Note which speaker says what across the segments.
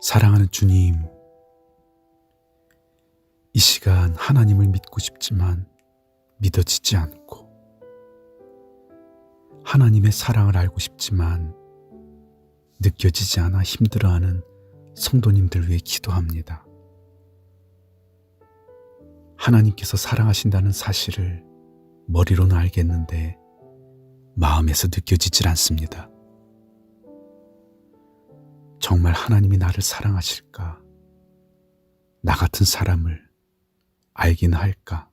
Speaker 1: 사랑하는 주님, 이 시간 하나님을 믿고 싶지만 믿어지지 않고, 하나님의 사랑을 알고 싶지만 느껴지지 않아 힘들어하는 성도님들 위해 기도합니다. 하나님께서 사랑하신다는 사실을 머리로는 알겠는데 마음에서 느껴지질 않습니다. 정말 하나님이 나를 사랑하실까? 나 같은 사람을 알긴 할까?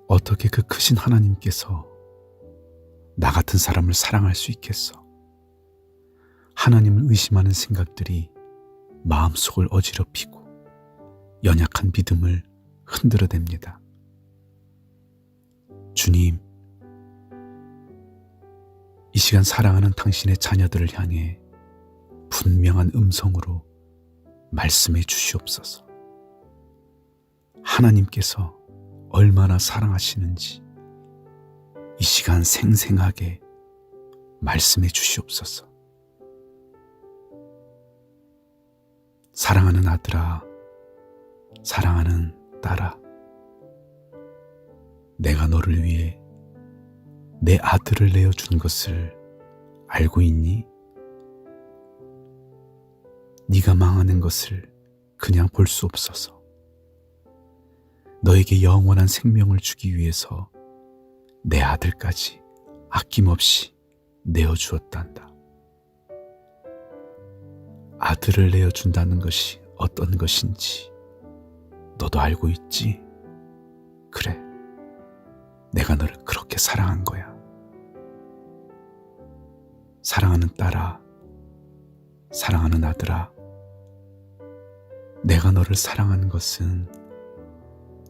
Speaker 1: 어떻게 그 크신 하나님께서 나 같은 사람을 사랑할 수 있겠어? 하나님을 의심하는 생각들이 마음속을 어지럽히고 연약한 믿음을 흔들어댑니다. 주님, 이 시간 사랑하는 당신의 자녀들을 향해 분명한 음성으로 말씀해 주시옵소서. 하나님께서 얼마나 사랑하시는지 이 시간 생생하게 말씀해 주시옵소서. 사랑하는 아들아, 사랑하는 딸아, 내가 너를 위해 내 아들을 내어준 것을 알고 있니? 네가 망하는 것을 그냥 볼 수 없어서 너에게 영원한 생명을 주기 위해서 내 아들까지 아낌없이 내어주었단다. 아들을 내어준다는 것이 어떤 것인지 너도 알고 있지? 그래, 내가 너를 그렇게 사랑한 거야. 사랑하는 딸아, 사랑하는 아들아, 내가 너를 사랑하는 것은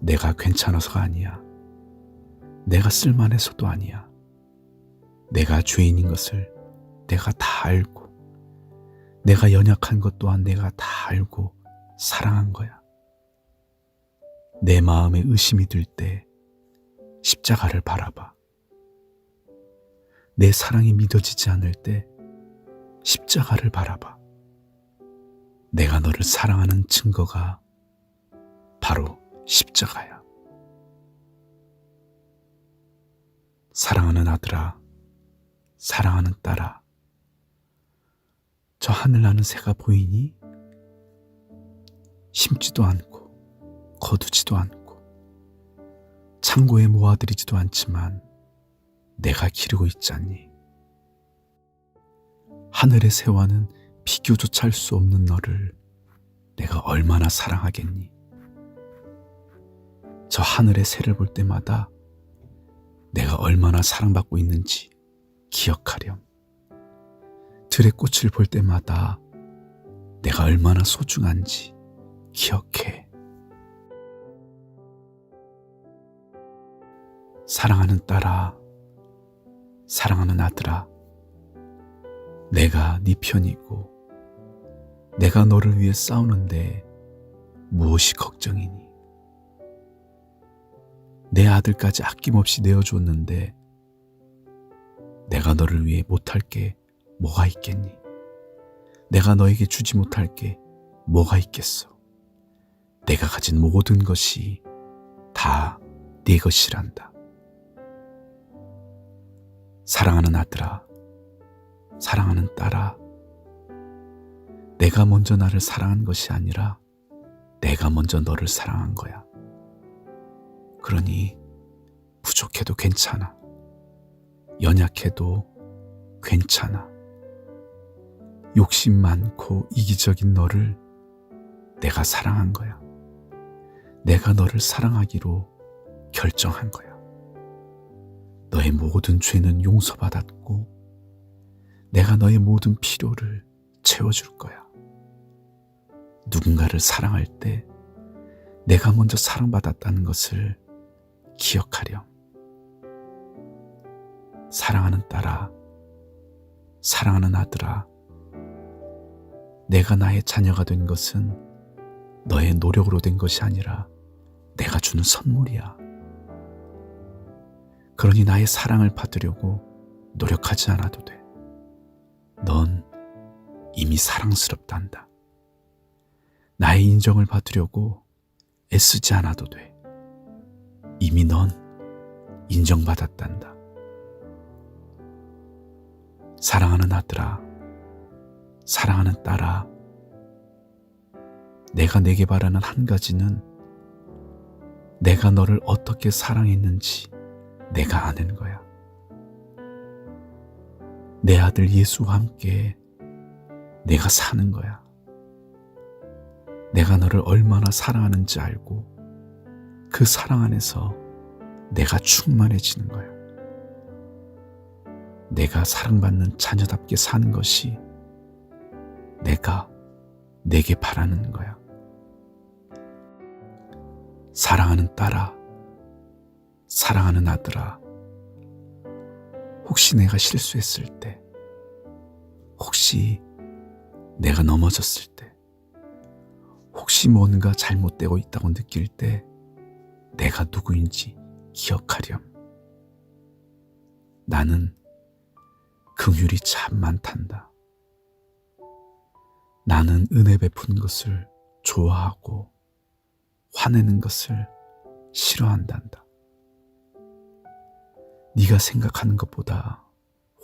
Speaker 1: 내가 괜찮아서가 아니야. 내가 쓸만해서도 아니야. 내가 죄인인 것을 내가 다 알고, 내가 연약한 것 또한 내가 다 알고 사랑한 거야. 내 마음에 의심이 들 때 십자가를 바라봐. 내 사랑이 믿어지지 않을 때 십자가를 바라봐. 내가 너를 사랑하는 증거가 바로 십자가야. 사랑하는 아들아, 사랑하는 딸아, 저 하늘 나는 새가 보이니? 심지도 않고 거두지도 않고 창고에 모아들이지도 않지만 내가 기르고 있잖니. 하늘의 새와는 비교조차 할 수 없는 너를 내가 얼마나 사랑하겠니? 저 하늘의 새를 볼 때마다 내가 얼마나 사랑받고 있는지 기억하렴. 들의 꽃을 볼 때마다 내가 얼마나 소중한지 기억해. 사랑하는 딸아, 사랑하는 아들아, 내가 네 편이고 내가 너를 위해 싸우는데 무엇이 걱정이니? 내 아들까지 아낌없이 내어줬는데 내가 너를 위해 못할 게 뭐가 있겠니? 내가 너에게 주지 못할 게 뭐가 있겠어? 내가 가진 모든 것이 다 네 것이란다. 사랑하는 아들아, 사랑하는 딸아, 내가 먼저 나를 사랑한 것이 아니라 내가 먼저 너를 사랑한 거야. 그러니 부족해도 괜찮아. 연약해도 괜찮아. 욕심 많고 이기적인 너를 내가 사랑한 거야. 내가 너를 사랑하기로 결정한 거야. 너의 모든 죄는 용서받았고 내가 너의 모든 필요를 채워줄 거야. 누군가를 사랑할 때 내가 먼저 사랑받았다는 것을 기억하렴. 사랑하는 딸아, 사랑하는 아들아, 내가 나의 자녀가 된 것은 너의 노력으로 된 것이 아니라 내가 주는 선물이야. 그러니 나의 사랑을 받으려고 노력하지 않아도 돼. 넌 이미 사랑스럽단다. 나의 인정을 받으려고 애쓰지 않아도 돼. 이미 넌 인정받았단다. 사랑하는 아들아, 사랑하는 딸아, 내가 내게 바라는 한 가지는 내가 너를 어떻게 사랑했는지 내가 아는 거야. 내 아들 예수와 함께 내가 사는 거야. 내가 너를 얼마나 사랑하는지 알고 그 사랑 안에서 내가 충만해지는 거야. 내가 사랑받는 자녀답게 사는 것이 내가 내게 바라는 거야. 사랑하는 딸아, 사랑하는 아들아, 혹시 내가 실수했을 때, 혹시 내가 넘어졌을 때, 혹시 뭔가 잘못되고 있다고 느낄 때 내가 누구인지 기억하렴. 나는 긍휼이 참 많단다. 나는 은혜 베푸는 것을 좋아하고 화내는 것을 싫어한단다. 네가 생각하는 것보다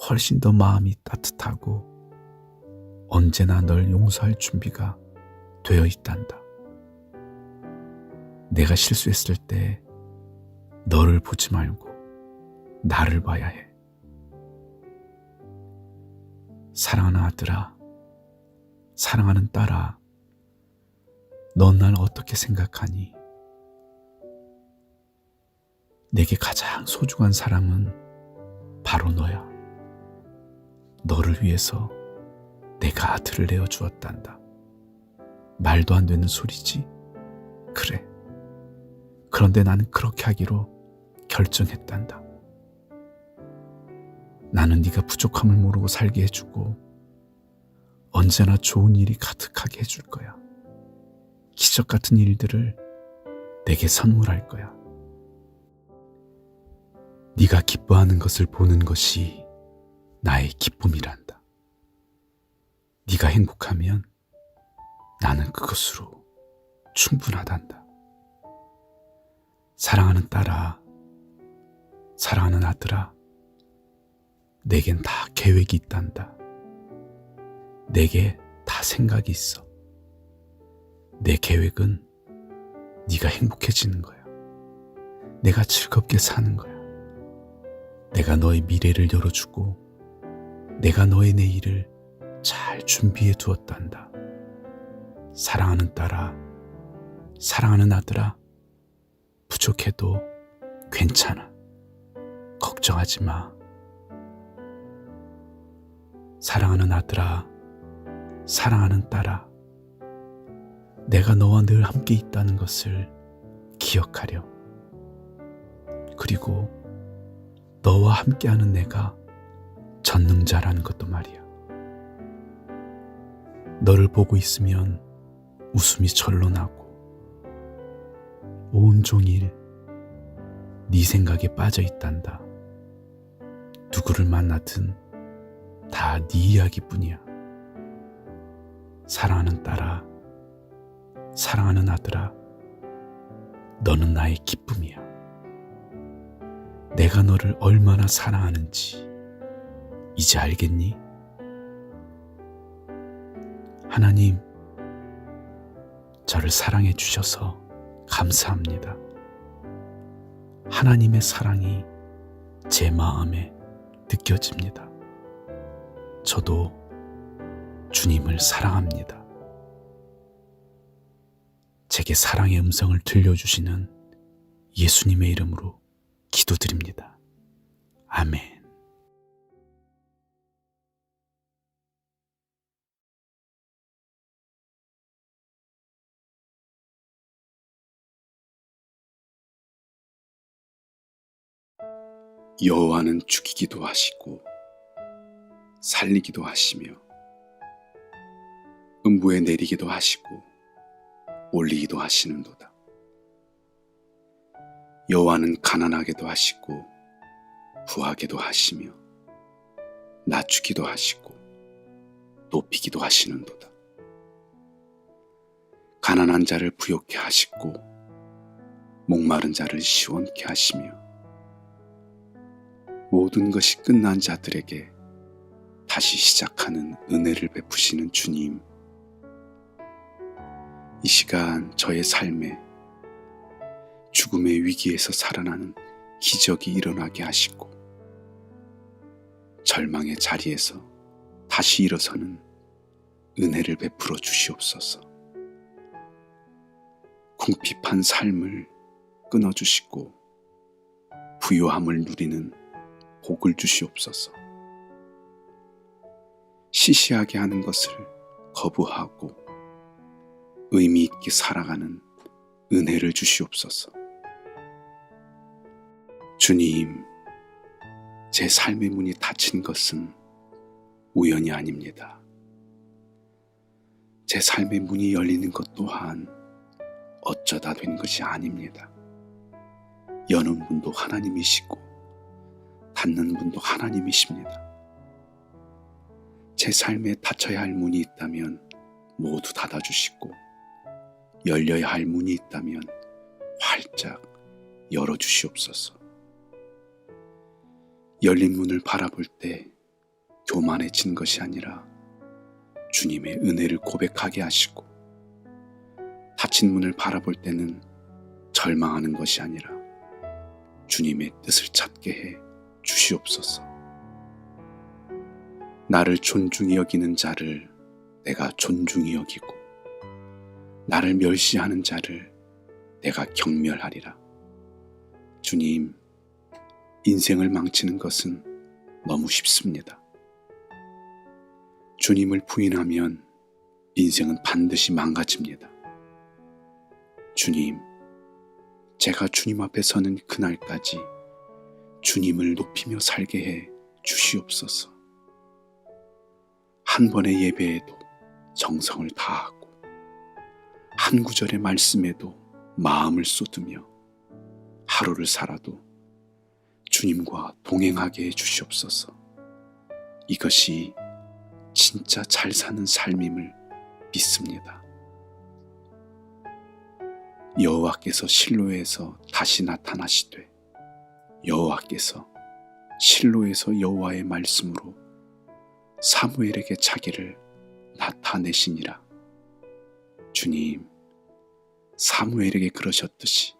Speaker 1: 훨씬 더 마음이 따뜻하고 언제나 널 용서할 준비가 되어 있단다. 내가 실수했을 때 너를 보지 말고 나를 봐야 해. 사랑하는 아들아, 사랑하는 딸아, 넌 날 어떻게 생각하니? 내게 가장 소중한 사람은 바로 너야. 너를 위해서 내가 아들을 내어주었단다. 말도 안 되는 소리지? 그래. 그런데 나는 그렇게 하기로 결정했단다. 나는 네가 부족함을 모르고 살게 해주고 언제나 좋은 일이 가득하게 해줄 거야. 기적 같은 일들을 내게 선물할 거야. 네가 기뻐하는 것을 보는 것이 나의 기쁨이란다. 네가 행복하면 나는 그것으로 충분하단다. 사랑하는 딸아, 사랑하는 아들아, 내겐 다 계획이 있단다. 내게 다 생각이 있어. 내 계획은 네가 행복해지는 거야. 내가 즐겁게 사는 거야. 내가 너의 미래를 열어주고 내가 너의 내일을 잘 준비해 두었단다. 사랑하는 딸아, 사랑하는 아들아, 부족해도 괜찮아. 걱정하지 마. 사랑하는 아들아, 사랑하는 딸아, 내가 너와 늘 함께 있다는 것을 기억하렴. 그리고 너와 함께하는 내가 전능자라는 것도 말이야. 너를 보고 있으면 웃음이 절로 나고 온종일 네 생각에 빠져 있단다. 누구를 만나든 다 네 이야기뿐이야. 사랑하는 딸아, 사랑하는 아들아, 너는 나의 기쁨이야. 내가 너를 얼마나 사랑하는지 이제 알겠니? 하나님, 저를 사랑해 주셔서 감사합니다. 하나님의 사랑이 제 마음에 느껴집니다. 저도 주님을 사랑합니다. 제게 사랑의 음성을 들려주시는 예수님의 이름으로 기도드립니다. 아멘.
Speaker 2: 여호와는 죽이기도 하시고 살리기도 하시며 음부에 내리기도 하시고 올리기도 하시는도다. 여호와는 가난하게도 하시고 부하게도 하시며 낮추기도 하시고 높이기도 하시는도다. 가난한 자를 부욕케 하시고 목마른 자를 시원케 하시며 모든 것이 끝난 자들에게 다시 시작하는 은혜를 베푸시는 주님, 이 시간 저의 삶에 죽음의 위기에서 살아나는 기적이 일어나게 하시고 절망의 자리에서 다시 일어서는 은혜를 베풀어 주시옵소서. 궁핍한 삶을 끊어주시고 부요함을 누리는 복을 주시옵소서. 시시하게 하는 것을 거부하고 의미 있게 살아가는 은혜를 주시옵소서. 주님, 제 삶의 문이 닫힌 것은 우연이 아닙니다. 제 삶의 문이 열리는 것 또한 어쩌다 된 것이 아닙니다. 여는 분도 하나님이시고 닫는 분도 하나님이십니다. 제 삶에 닫혀야 할 문이 있다면 모두 닫아주시고 열려야 할 문이 있다면 활짝 열어주시옵소서. 열린 문을 바라볼 때 교만해진 것이 아니라 주님의 은혜를 고백하게 하시고 닫힌 문을 바라볼 때는 절망하는 것이 아니라 주님의 뜻을 찾게 해 주시옵소서. 나를 존중히 여기는 자를 내가 존중히 여기고 나를 멸시하는 자를 내가 경멸하리라. 주님, 인생을 망치는 것은 너무 쉽습니다. 주님을 부인하면 인생은 반드시 망가집니다. 주님, 제가 주님 앞에 서는 그날까지 주님을 높이며 살게 해 주시옵소서. 한 번의 예배에도 정성을 다하고 한 구절의 말씀에도 마음을 쏟으며 하루를 살아도 주님과 동행하게 해 주시옵소서. 이것이 진짜 잘 사는 삶임을 믿습니다. 여호와께서 실로에서 다시 나타나시되 여호와께서 실로에서 여호와의 말씀으로 사무엘에게 자기를 나타내시니라. 주님, 사무엘에게 그러셨듯이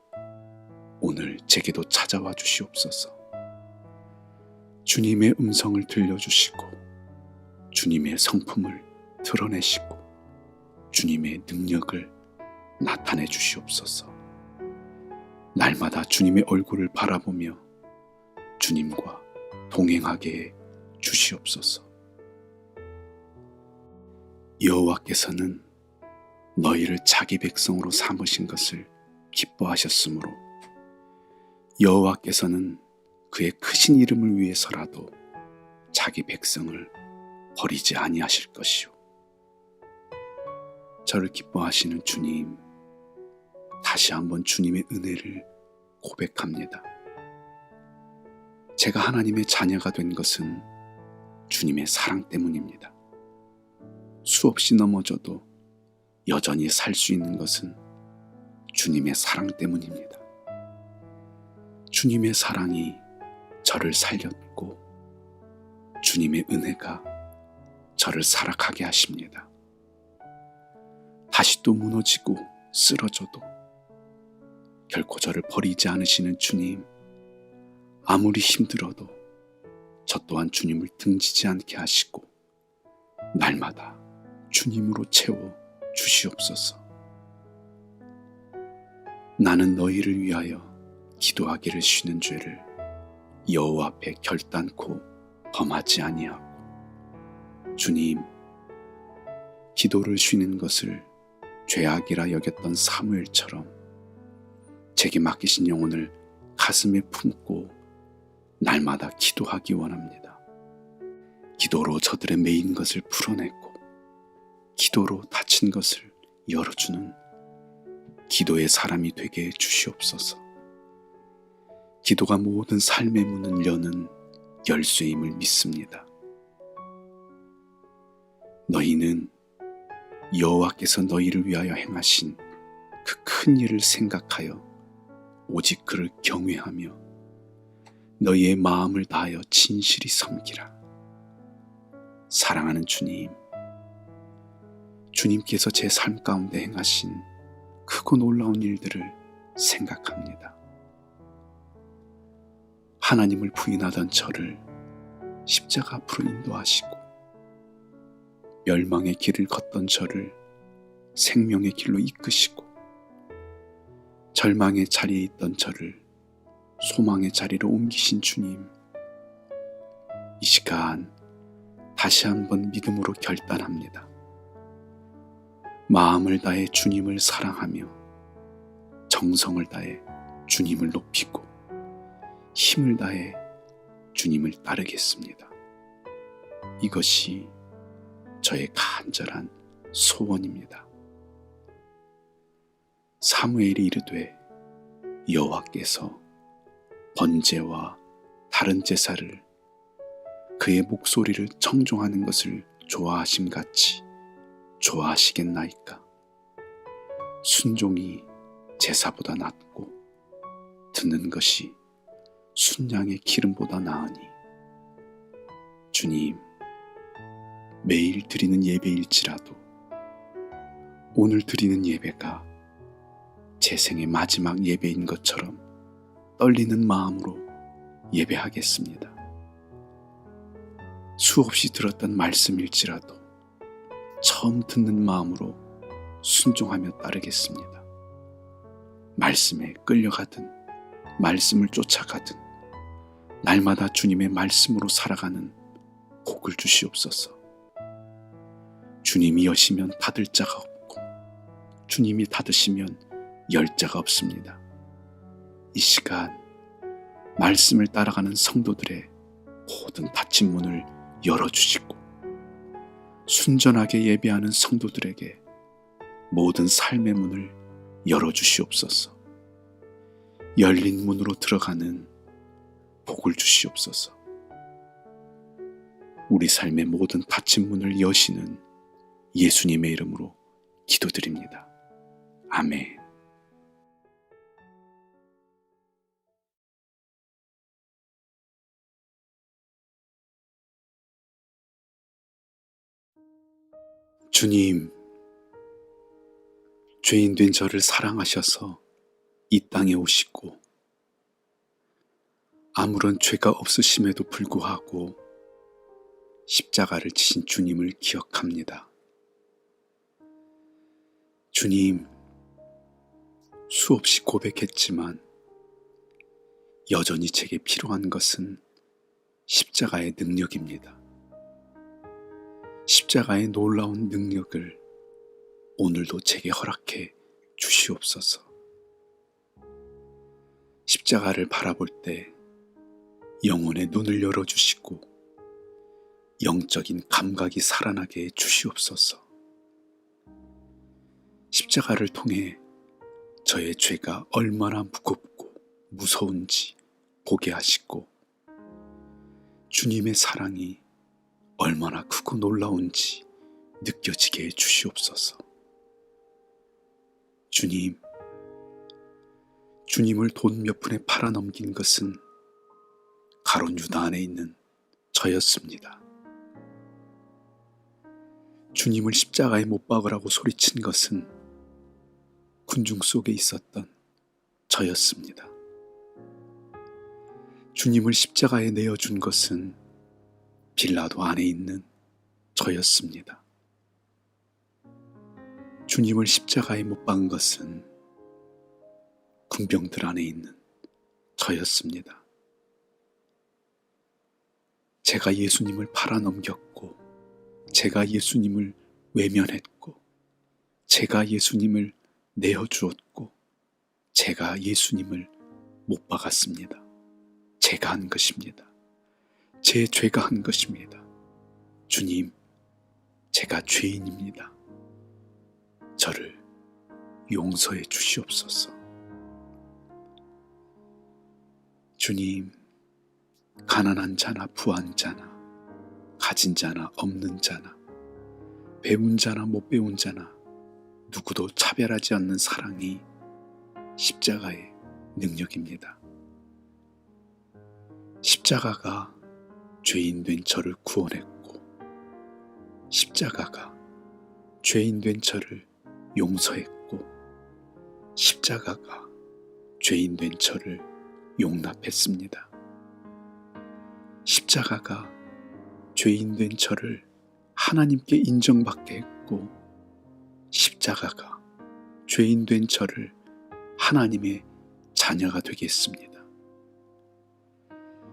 Speaker 2: 오늘 제게도 찾아와 주시옵소서. 주님의 음성을 들려주시고 주님의 성품을 드러내시고 주님의 능력을 나타내 주시옵소서. 날마다 주님의 얼굴을 바라보며 주님과 동행하게 해 주시옵소서. 여호와께서는 너희를 자기 백성으로 삼으신 것을 기뻐하셨으므로 여호와께서는 그의 크신 이름을 위해서라도 자기 백성을 버리지 아니하실 것이요. 저를 기뻐하시는 주님, 다시 한번 주님의 은혜를 고백합니다. 제가 하나님의 자녀가 된 것은 주님의 사랑 때문입니다. 수없이 넘어져도 여전히 살 수 있는 것은 주님의 사랑 때문입니다. 주님의 사랑이 저를 살렸고 주님의 은혜가 저를 살아가게 하십니다. 다시 또 무너지고 쓰러져도 결코 저를 버리지 않으시는 주님, 아무리 힘들어도 저 또한 주님을 등지지 않게 하시고 날마다 주님으로 채워 주시옵소서. 나는 너희를 위하여 기도하기를 쉬는 죄를 여호와 앞에 결단코 범하지 아니하고 주님, 기도를 쉬는 것을 죄악이라 여겼던 사무엘처럼 제게 맡기신 영혼을 가슴에 품고 날마다 기도하기 원합니다. 기도로 저들의 매인 것을 풀어내고 기도로 닫힌 것을 열어주는 기도의 사람이 되게 해 주시옵소서. 기도가 모든 삶의 문을 여는 열쇠임을 믿습니다. 너희는 여호와께서 너희를 위하여 행하신 그 큰 일을 생각하여 오직 그를 경외하며 너희의 마음을 다하여 진실이 섬기라. 사랑하는 주님, 주님께서 제 삶 가운데 행하신 크고 놀라운 일들을 생각합니다. 하나님을 부인하던 저를 십자가 앞으로 인도하시고 멸망의 길을 걷던 저를 생명의 길로 이끄시고 절망의 자리에 있던 저를 소망의 자리로 옮기신 주님, 이 시간 다시 한번 믿음으로 결단합니다. 마음을 다해 주님을 사랑하며 정성을 다해 주님을 높이고 힘을 다해 주님을 따르겠습니다. 이것이 저의 간절한 소원입니다. 사무엘이 이르되 여호와께서 번제와 다른 제사를 그의 목소리를 청종하는 것을 좋아하심같이 좋아하시겠나이까. 순종이 제사보다 낫고 듣는 것이 순양의 기름보다 나으니 주님, 매일 드리는 예배일지라도 오늘 드리는 예배가 제 생의 마지막 예배인 것처럼 떨리는 마음으로 예배하겠습니다. 수없이 들었던 말씀일지라도 처음 듣는 마음으로 순종하며 따르겠습니다. 말씀에 끌려가든 말씀을 쫓아가든 날마다 주님의 말씀으로 살아가는 복을 주시옵소서. 주님이 여시면 닫을 자가 없고 주님이 닫으시면 열 자가 없습니다. 이 시간 말씀을 따라가는 성도들의 모든 닫힌 문을 열어주시고 순전하게 예배하는 성도들에게 모든 삶의 문을 열어주시옵소서. 열린 문으로 들어가는 복을 주시옵소서. 우리 삶의 모든 닫힌 문을 여시는 예수님의 이름으로 기도드립니다. 아멘. 주님, 죄인 된 저를 사랑하셔서 이 땅에 오시고 아무런 죄가 없으심에도 불구하고 십자가를 지신 주님을 기억합니다. 주님, 수없이 고백했지만 여전히 제게 필요한 것은 십자가의 능력입니다. 십자가의 놀라운 능력을 오늘도 제게 허락해 주시옵소서. 십자가를 바라볼 때 영혼의 눈을 열어주시고 영적인 감각이 살아나게 해 주시옵소서. 십자가를 통해 저의 죄가 얼마나 무겁고 무서운지 보게 하시고 주님의 사랑이 얼마나 크고 놀라운지 느껴지게 해 주시옵소서. 주님, 주님을 돈 몇 푼에 팔아넘긴 것은 가룟 유다 안에 있는 저였습니다. 주님을 십자가에 못 박으라고 소리친 것은 군중 속에 있었던 저였습니다. 주님을 십자가에 내어준 것은 빌라도 안에 있는 저였습니다. 주님을 십자가에 못 박은 것은 군병들 안에 있는 저였습니다. 제가 예수님을 팔아넘겼고 제가 예수님을 외면했고 제가 예수님을 내어주었고 제가 예수님을 못 박았습니다. 제가 한 것입니다. 제 죄가 한 것입니다. 주님, 제가 죄인입니다. 저를 용서해 주시옵소서. 주님, 가난한 자나 부한 자나 가진 자나 없는 자나 배운 자나 못 배운 자나 누구도 차별하지 않는 사랑이 십자가의 능력입니다. 십자가가 죄인 된 저를 구원했고, 십자가가 죄인 된 저를 용서했고, 십자가가 죄인 된 저를 용납했습니다. 십자가가 죄인 된 저를 하나님께 인정받게 했고, 십자가가 죄인 된 저를 하나님의 자녀가 되게 했습니다.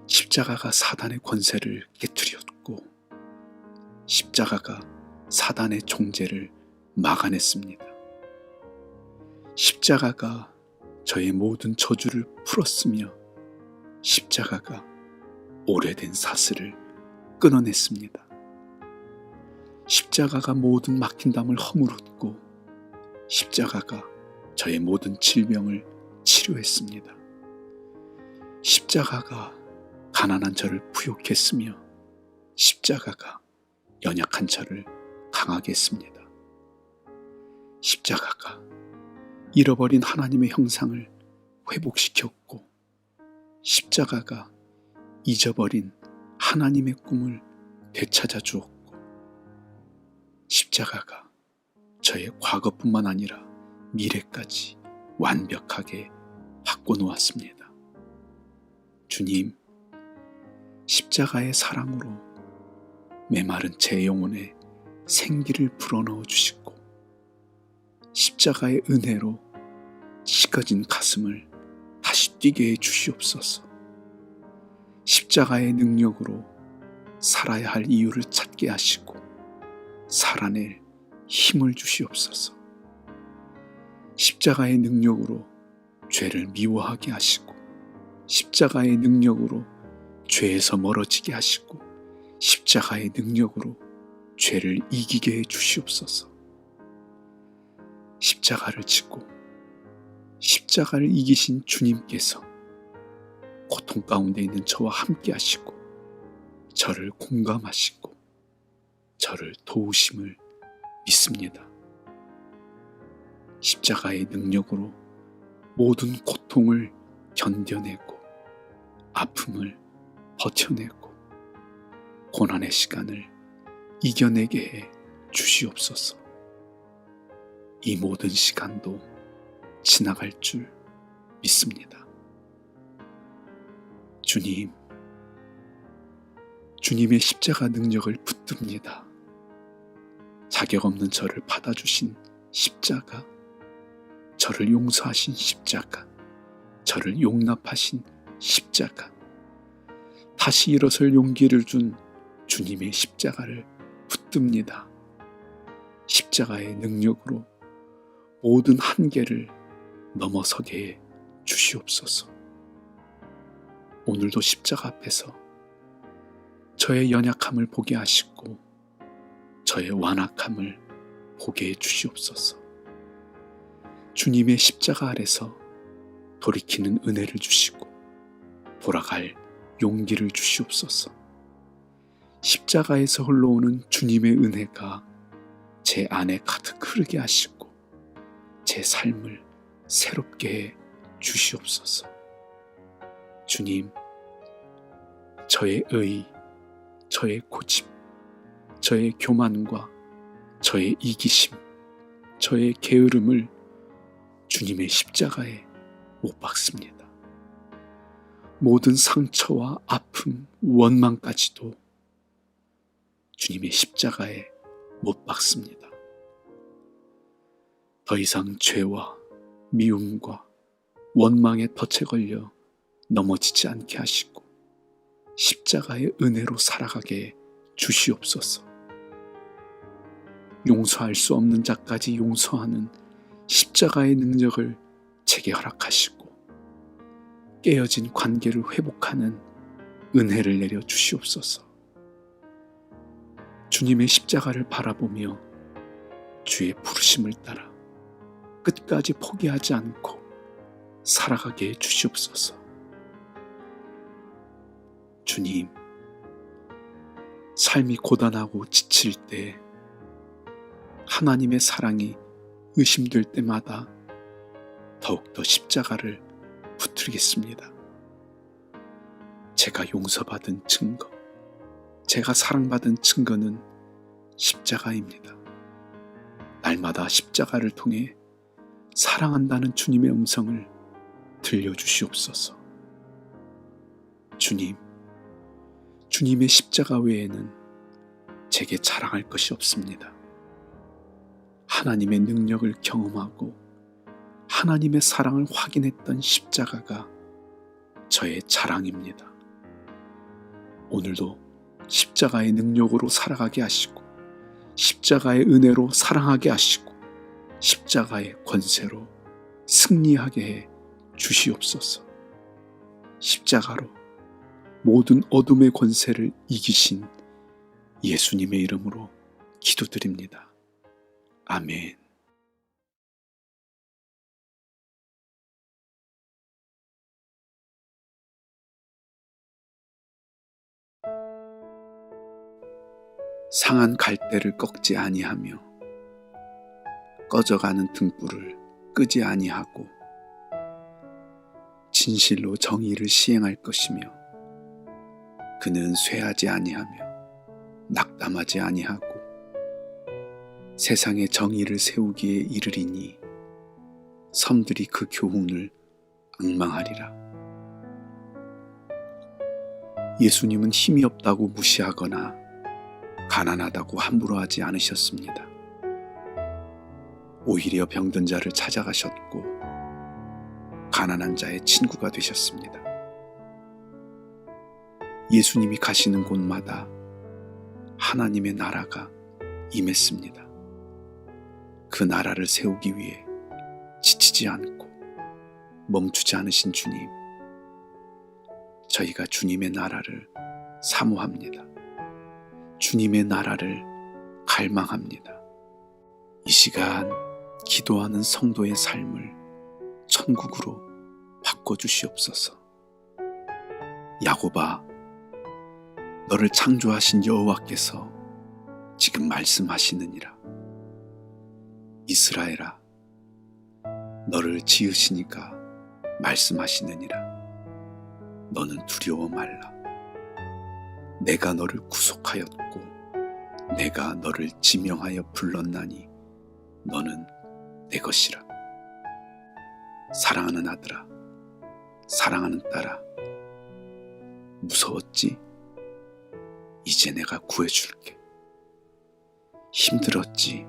Speaker 2: 십자가가 사단의 권세를 깨뜨렸고, 십자가가 사단의 종죄를 막아냈습니다. 십자가가 저의 모든 저주를 풀었으며, 십자가가 오래된 사슬을 끊어냈습니다. 십자가가 모든 막힌 담을 허물었고, 십자가가 저의 모든 질병을 치료했습니다. 십자가가 가난한 저를 부욕했으며, 십자가가 연약한 저를 강하게 했습니다. 십자가가 잃어버린 하나님의 형상을 회복시켰고, 십자가가 잊어버린 하나님의 꿈을 되찾아 주었고, 십자가가 저의 과거뿐만 아니라 미래까지 완벽하게 바꿔놓았습니다. 주님, 십자가의 사랑으로 메마른 제 영혼에 생기를 불어넣어 주시고, 십자가의 은혜로 식어진 가슴을 다시 뛰게 해 주시옵소서. 십자가의 능력으로 살아야 할 이유를 찾게 하시고 살아낼 힘을 주시옵소서. 십자가의 능력으로 죄를 미워하게 하시고, 십자가의 능력으로 죄에서 멀어지게 하시고, 십자가의 능력으로 죄를 이기게 해 주시옵소서. 십자가를 지고 십자가를 이기신 주님께서 고통 가운데 있는 저와 함께 하시고, 저를 공감하시고 저를 도우심을 믿습니다. 십자가의 능력으로 모든 고통을 견뎌내고 아픔을 버텨내고 고난의 시간을 이겨내게 해 주시옵소서. 이 모든 시간도 지나갈 줄 믿습니다. 주님, 주님의 십자가 능력을 붙듭니다. 자격 없는 저를 받아주신 십자가, 저를 용서하신 십자가, 저를 용납하신 십자가, 다시 일어설 용기를 준 주님의 십자가를 붙듭니다. 십자가의 능력으로 모든 한계를 넘어서게 해 주시옵소서. 오늘도 십자가 앞에서 저의 연약함을 보게 하시고 저의 완악함을 보게 해 주시옵소서. 주님의 십자가 아래서 돌이키는 은혜를 주시고 돌아갈 용기를 주시옵소서. 십자가에서 흘러오는 주님의 은혜가 제 안에 가득 흐르게 하시고 제 삶을 새롭게 해 주시옵소서. 주님, 저의 의, 저의 고집, 저의 교만과 저의 이기심, 저의 게으름을 주님의 십자가에 못 박습니다. 모든 상처와 아픔, 원망까지도 주님의 십자가에 못 박습니다. 더 이상 죄와 미움과 원망에 덫에 걸려 넘어지지 않게 하시고 십자가의 은혜로 살아가게 주시옵소서. 용서할 수 없는 자까지 용서하는 십자가의 능력을 제게 허락하시고 깨어진 관계를 회복하는 은혜를 내려 주시옵소서. 주님의 십자가를 바라보며 주의 부르심을 따라 끝까지 포기하지 않고 살아가게 해 주시옵소서. 주님, 삶이 고단하고 지칠 때 하나님의 사랑이 의심될 때마다 더욱더 십자가를 붙들겠습니다. 제가 용서받은 증거, 제가 사랑받은 증거는 십자가입니다. 날마다 십자가를 통해 사랑한다는 주님의 음성을 들려주시옵소서. 주님, 주님의 십자가 외에는 제게 자랑할 것이 없습니다. 하나님의 능력을 경험하고 하나님의 사랑을 확인했던 십자가가 저의 자랑입니다. 오늘도 십자가의 능력으로 살아가게 하시고 십자가의 은혜로 사랑하게 하시고 십자가의 권세로 승리하게 해 주시옵소서. 십자가로 모든 어둠의 권세를 이기신 예수님의 이름으로 기도드립니다. 아멘. 상한 갈대를 꺾지 아니하며 꺼져가는 등불을 끄지 아니하고 진실로 정의를 시행할 것이며 그는 쇠하지 아니하며 낙담하지 아니하고 세상에 정의를 세우기에 이르리니 섬들이 그 교훈을 앙망하리라. 예수님은 힘이 없다고 무시하거나 가난하다고 함부로 하지 않으셨습니다. 오히려 병든 자를 찾아가셨고 가난한 자의 친구가 되셨습니다. 예수님이 가시는 곳마다 하나님의 나라가 임했습니다. 그 나라를 세우기 위해 지치지 않고 멈추지 않으신 주님, 저희가 주님의 나라를 사모합니다. 주님의 나라를 갈망합니다. 이 시간 기도하는 성도의 삶을 천국으로 바꿔주시옵소서. 야곱아, 너를 창조하신 여호와께서 지금 말씀하시느니라. 이스라엘아, 너를 지으시니까 말씀하시느니라. 너는 두려워 말라. 내가 너를 구속하였고 내가 너를 지명하여 불렀나니 너는 내 것이라. 사랑하는 아들아, 사랑하는 딸아, 무서웠지? 이제 내가 구해줄게. 힘들었지?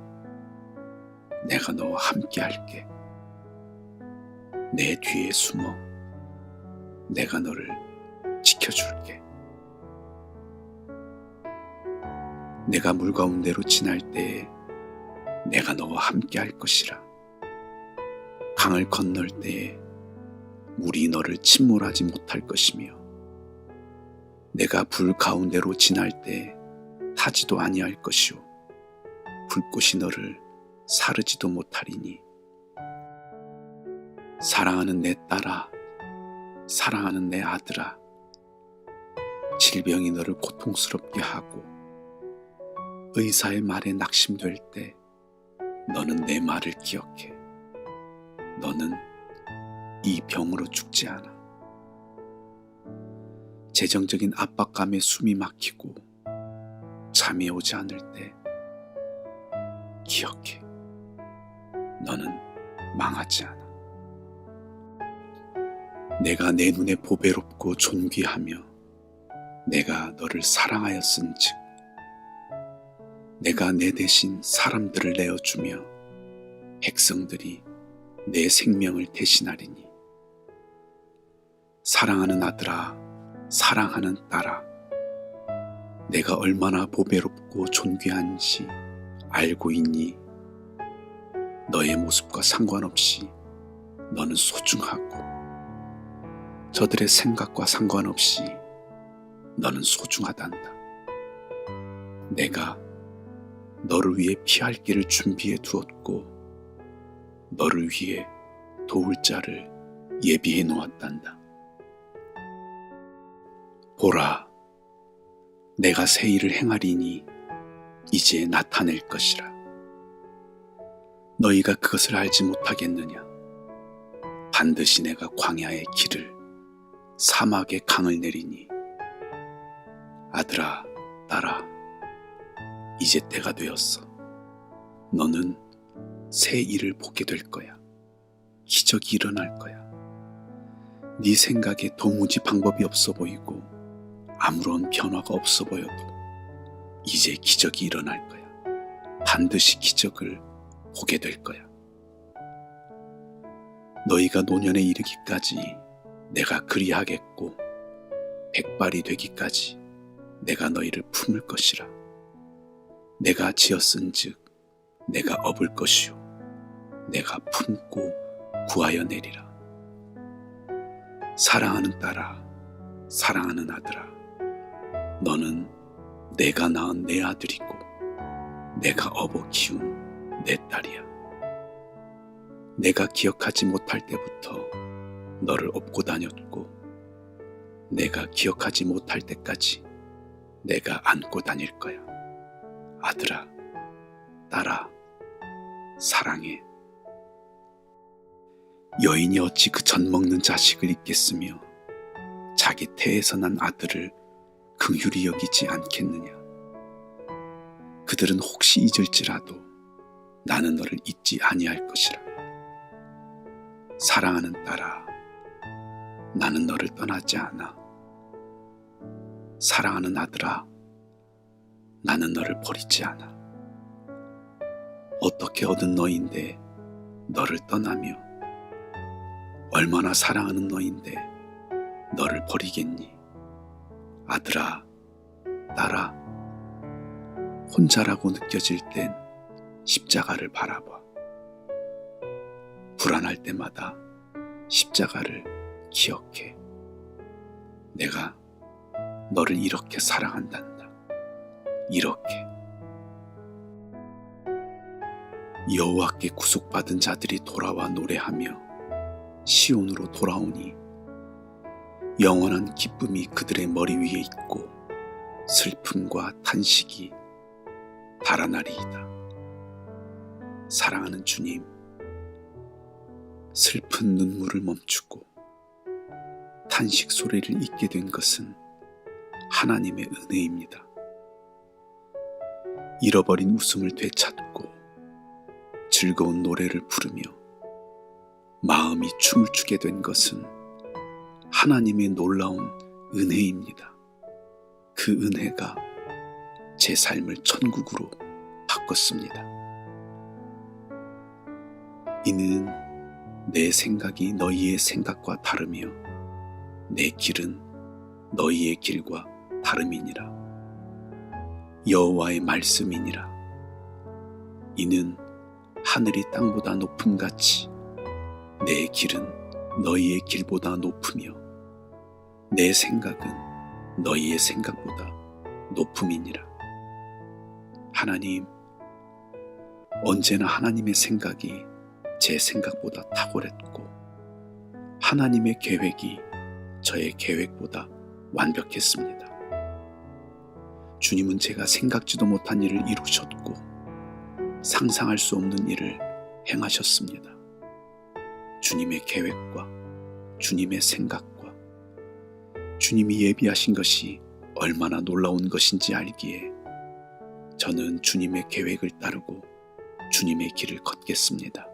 Speaker 2: 내가 너와 함께 할게. 내 뒤에 숨어 내가 너를 지켜줄게. 내가 물 가운데로 지날 때에 내가 너와 함께 할 것이라. 강을 건널 때에 물이 너를 침몰하지 못할 것이며 내가 불 가운데로 지날 때에 타지도 아니할 것이요 불꽃이 너를 사르지도 못하리니. 사랑하는 내 딸아, 사랑하는 내 아들아, 질병이 너를 고통스럽게 하고 의사의 말에 낙심될 때 너는 내 말을 기억해. 너는 이 병으로 죽지 않아. 재정적인 압박감에 숨이 막히고 잠이 오지 않을 때 기억해. 너는 망하지 않아. 내가 내 눈에 보배롭고 존귀하며 내가 너를 사랑하였은즉 내가 내 대신 사람들을 내어주며 백성들이 내 생명을 대신하리니. 사랑하는 아들아, 사랑하는 딸아, 내가 얼마나 보배롭고 존귀한지 알고 있니? 너의 모습과 상관없이 너는 소중하고 저들의 생각과 상관없이 너는 소중하단다. 내가 너를 위해 피할 길을 준비해 두었고 너를 위해 도울 자를 예비해 놓았단다. 보라, 내가 새 일을 행하리니 이제 나타낼 것이라. 너희가 그것을 알지 못하겠느냐? 반드시 내가 광야의 길을 사막의 강을 내리니 아들아 딸아 이제 때가 되었어. 너는 새 일을 보게 될 거야. 기적이 일어날 거야. 네 생각에 도무지 방법이 없어 보이고 아무런 변화가 없어 보여도 이제 기적이 일어날 거야. 반드시 기적을 보게 될 거야. 너희가 노년에 이르기까지 내가 그리하겠고 백발이 되기까지 내가 너희를 품을 것이라. 내가 지었은즉 내가 업을 것이요 내가 품고 구하여 내리라. 사랑하는 딸아, 사랑하는 아들아, 너는 내가 낳은 내 아들이고 내가 업어 키운 내 딸이야. 내가 기억하지 못할 때부터 너를 업고 다녔고 내가 기억하지 못할 때까지 내가 안고 다닐 거야. 아들아, 딸아, 사랑해. 여인이 어찌 그 젖 먹는 자식을 잊겠으며 자기 태에서 난 아들을 긍휼히 여기지 않겠느냐. 그들은 혹시 잊을지라도 나는 너를 잊지 아니할 것이라. 사랑하는 딸아, 나는 너를 떠나지 않아. 사랑하는 아들아, 나는 너를 버리지 않아. 어떻게 얻은 너인데 너를 떠나며 얼마나 사랑하는 너인데 너를 버리겠니? 아들아, 딸아, 혼자라고 느껴질 땐 십자가를 바라봐. 불안할 때마다 십자가를 기억해. 내가 너를 이렇게 사랑한단다. 이렇게. 여호와께 구속받은 자들이 돌아와 노래하며 시온으로 돌아오니 영원한 기쁨이 그들의 머리 위에 있고 슬픔과 탄식이 달아나리이다. 사랑하는 주님, 슬픈 눈물을 멈추고 탄식 소리를 잊게 된 것은 하나님의 은혜입니다. 잃어버린 웃음을 되찾고 즐거운 노래를 부르며 마음이 춤을 추게 된 것은 하나님의 놀라운 은혜입니다. 그 은혜가 제 삶을 천국으로 바꿨습니다. 이는 내 생각이 너희의 생각과 다르며 내 길은 너희의 길과 다름이니라. 여호와의 말씀이니라. 이는 하늘이 땅보다 높음같이 내 길은 너희의 길보다 높으며 내 생각은 너희의 생각보다 높음이니라. 하나님, 언제나 하나님의 생각이 제 생각보다 탁월했고 하나님의 계획이 저의 계획보다 완벽했습니다. 주님은 제가 생각지도 못한 일을 이루셨고 상상할 수 없는 일을 행하셨습니다. 주님의 계획과 주님의 생각과 주님이 예비하신 것이 얼마나 놀라운 것인지 알기에 저는 주님의 계획을 따르고 주님의 길을 걷겠습니다.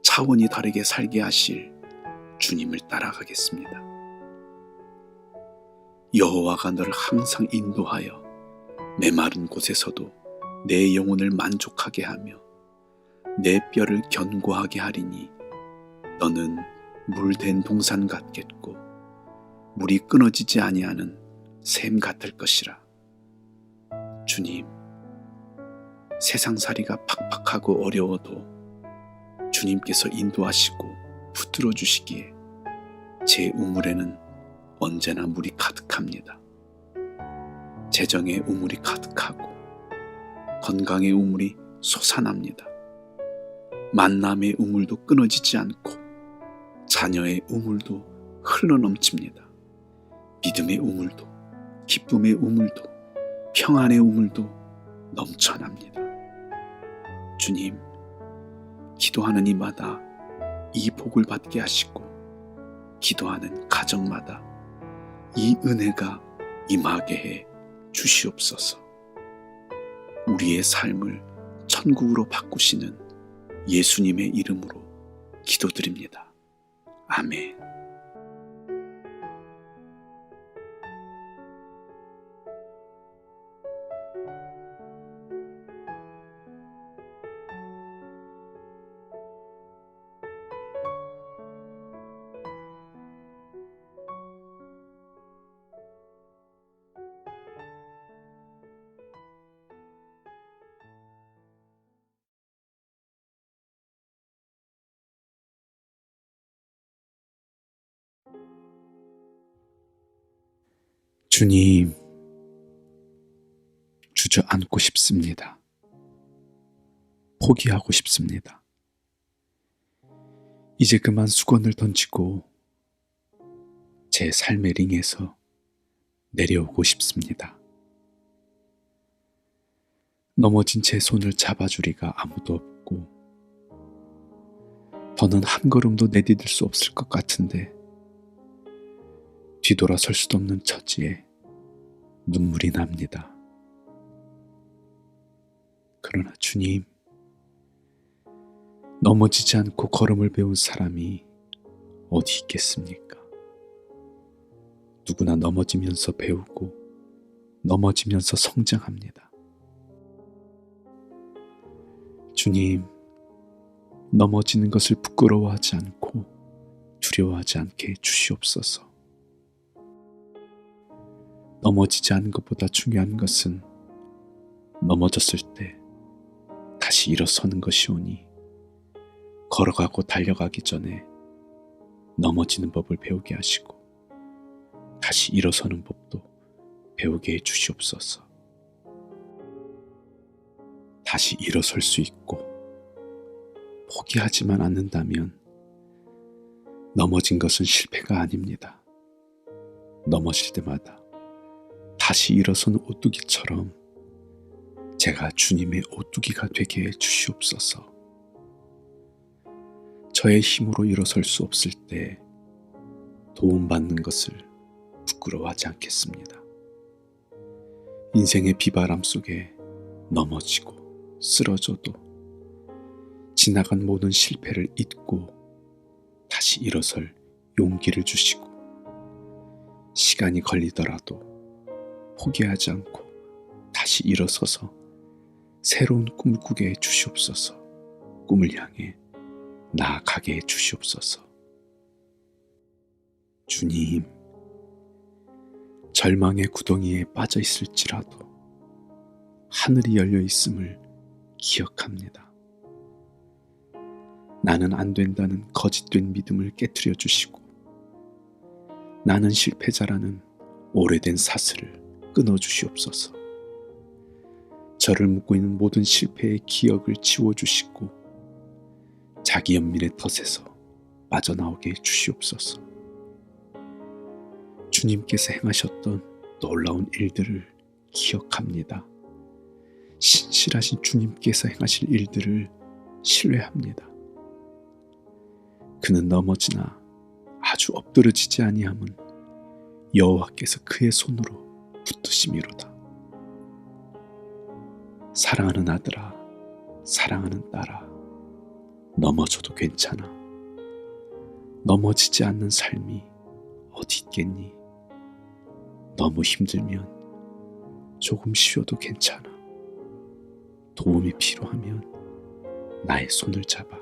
Speaker 2: 차원이 다르게 살게 하실 주님을 따라가겠습니다. 여호와가 너를 항상 인도하여 메마른 곳에서도 내 영혼을 만족하게 하며 내 뼈를 견고하게 하리니 너는 물된 동산 같겠고 물이 끊어지지 아니하는 샘 같을 것이라. 주님, 세상살이가 팍팍하고 어려워도 주님께서 인도하시고 붙들어 주시기에 제 우물에는 언제나 물이 가득합니다. 재정의 우물이 가득하고 건강의 우물이 솟아납니다. 만남의 우물도 끊어지지 않고 자녀의 우물도 흘러넘칩니다. 믿음의 우물도 기쁨의 우물도 평안의 우물도 넘쳐납니다. 주님, 기도하는 이마다 이 복을 받게 하시고 기도하는 가정마다 이 은혜가 임하게 해 주시옵소서. 우리의 삶을 천국으로 바꾸시는 예수님의 이름으로 기도드립니다. 아멘. 주님, 주저앉고 싶습니다. 포기하고 싶습니다. 이제 그만 수건을 던지고 제 삶의 링에서 내려오고 싶습니다. 넘어진 제 손을 잡아주리가 아무도 없고 더는 한 걸음도 내디딜 수 없을 것 같은데 뒤돌아설 수도 없는 처지에 눈물이 납니다. 그러나 주님, 넘어지지 않고 걸음을 배운 사람이 어디 있겠습니까? 누구나 넘어지면서 배우고 넘어지면서 성장합니다. 주님, 넘어지는 것을 부끄러워하지 않고 두려워하지 않게 해주시옵소서. 넘어지지 않은 것보다 중요한 것은 넘어졌을 때 다시 일어서는 것이오니 걸어가고 달려가기 전에 넘어지는 법을 배우게 하시고 다시 일어서는 법도 배우게 해 주시옵소서. 다시 일어설 수 있고 포기하지만 않는다면 넘어진 것은 실패가 아닙니다. 넘어질 때마다 다시 일어서는 오뚜기처럼 제가 주님의 오뚜기가 되게 해 주시옵소서. 저의 힘으로 일어설 수 없을 때 도움받는 것을 부끄러워하지 않겠습니다. 인생의 비바람 속에 넘어지고 쓰러져도 지나간 모든 실패를 잊고 다시 일어설 용기를 주시고 시간이 걸리더라도 포기하지 않고 다시 일어서서 새로운 꿈을 꾸게 해 주시옵소서. 꿈을 향해 나아가게 해 주시옵소서. 주님, 절망의 구덩이에 빠져 있을지라도 하늘이 열려 있음을 기억합니다. 나는 안 된다는 거짓된 믿음을 깨트려 주시고 나는 실패자라는 오래된 사슬을 끊어 주시옵소서. 저를 묶고 있는 모든 실패의 기억을 지워주시고 자기 연민의 덫에서 빠져나오게 해 주시옵소서. 주님께서 행하셨던 놀라운 일들을 기억합니다. 신실하신 주님께서 행하실 일들을 신뢰합니다. 그는 넘어지나 아주 엎드러지지 아니함은 여호와께서 그의 손으로 붙드심이로다. 사랑하는 아들아, 사랑하는 딸아, 넘어져도 괜찮아. 넘어지지 않는 삶이 어디 있겠니? 너무 힘들면 조금 쉬어도 괜찮아. 도움이 필요하면 나의 손을 잡아.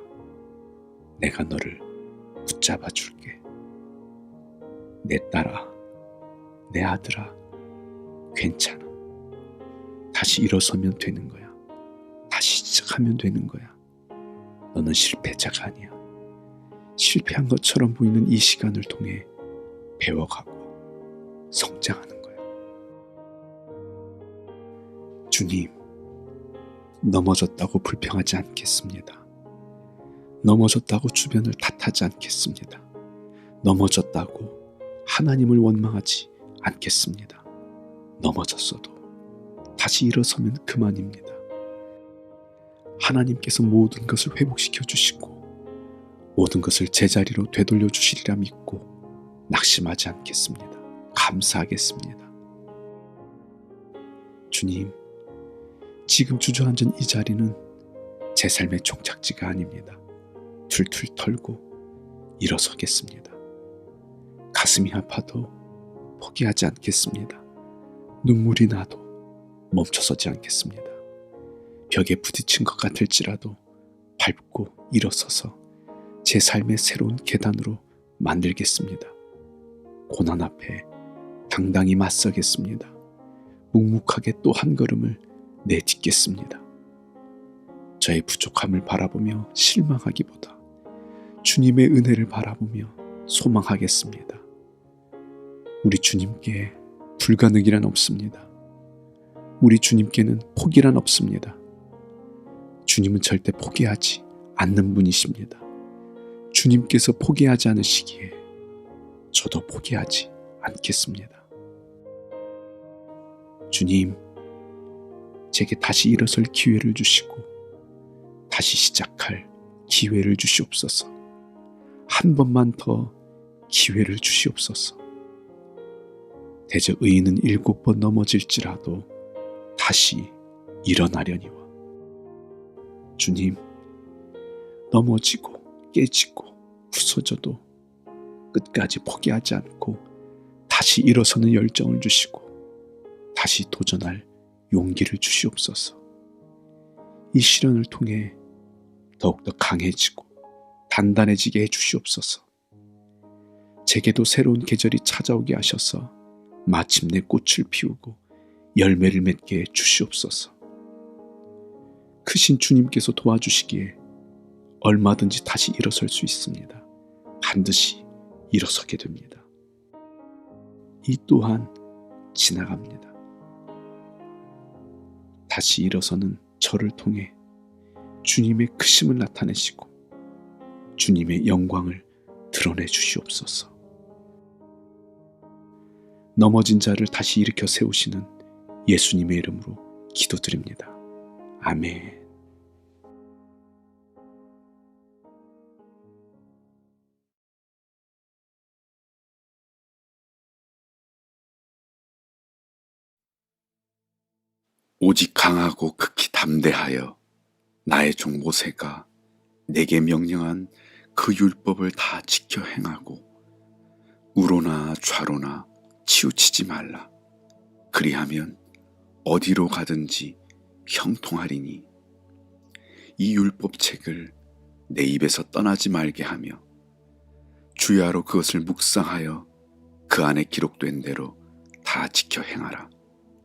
Speaker 2: 내가 너를 붙잡아 줄게. 내 딸아, 내 아들아, 괜찮아. 다시 일어서면 되는 거야. 다시 시작하면 되는 거야. 너는 실패자가 아니야. 실패한 것처럼 보이는 이 시간을 통해 배워가고 성장하는 거야. 주님, 넘어졌다고 불평하지 않겠습니다. 넘어졌다고 주변을 탓하지 않겠습니다. 넘어졌다고 하나님을 원망하지 않겠습니다. 넘어졌어도 다시 일어서면 그만입니다. 하나님께서 모든 것을 회복시켜 주시고 모든 것을 제자리로 되돌려 주시리라 믿고 낙심하지 않겠습니다. 감사하겠습니다. 주님, 지금 주저앉은 이 자리는 제 삶의 종착지가 아닙니다. 툴툴 털고 일어서겠습니다. 가슴이 아파도 포기하지 않겠습니다. 눈물이 나도 멈춰서지 않겠습니다. 벽에 부딪힌 것 같을지라도 밟고 일어서서 제 삶의 새로운 계단으로 만들겠습니다. 고난 앞에 당당히 맞서겠습니다. 묵묵하게 또 한 걸음을 내딛겠습니다. 저의 부족함을 바라보며 실망하기보다 주님의 은혜를 바라보며 소망하겠습니다. 우리 주님께 불가능이란 없습니다. 우리 주님께는 포기란 없습니다. 주님은 절대 포기하지 않는 분이십니다. 주님께서 포기하지 않으시기에 저도 포기하지 않겠습니다. 주님, 제게 다시 일어설 기회를 주시고 다시 시작할 기회를 주시옵소서. 한 번만 더 기회를 주시옵소서. 대저 의인은 7번 넘어질지라도 다시 일어나려니와. 주님, 넘어지고 깨지고 부서져도 끝까지 포기하지 않고 다시 일어서는 열정을 주시고 다시 도전할 용기를 주시옵소서. 이 시련을 통해 더욱더 강해지고 단단해지게 해주시옵소서. 제게도 새로운 계절이 찾아오게 하셔서 마침내 꽃을 피우고 열매를 맺게 해주시옵소서. 크신 주님께서 도와주시기에 얼마든지 다시 일어설 수 있습니다. 반드시 일어서게 됩니다. 이 또한 지나갑니다. 다시 일어서는 저를 통해 주님의 크심을 나타내시고 주님의 영광을 드러내 주시옵소서. 넘어진 자를 다시 일으켜 세우시는 예수님의 이름으로 기도드립니다. 아멘. 오직 강하고 극히 담대하여 나의 종 모세가 내게 명령한 그 율법을 다 지켜 행하고 우로나 좌로나 치우치지 말라. 그리하면 어디로 가든지 형통하리니 이 율법책을 내 입에서 떠나지 말게 하며 주야로 그것을 묵상하여 그 안에 기록된 대로 다 지켜 행하라.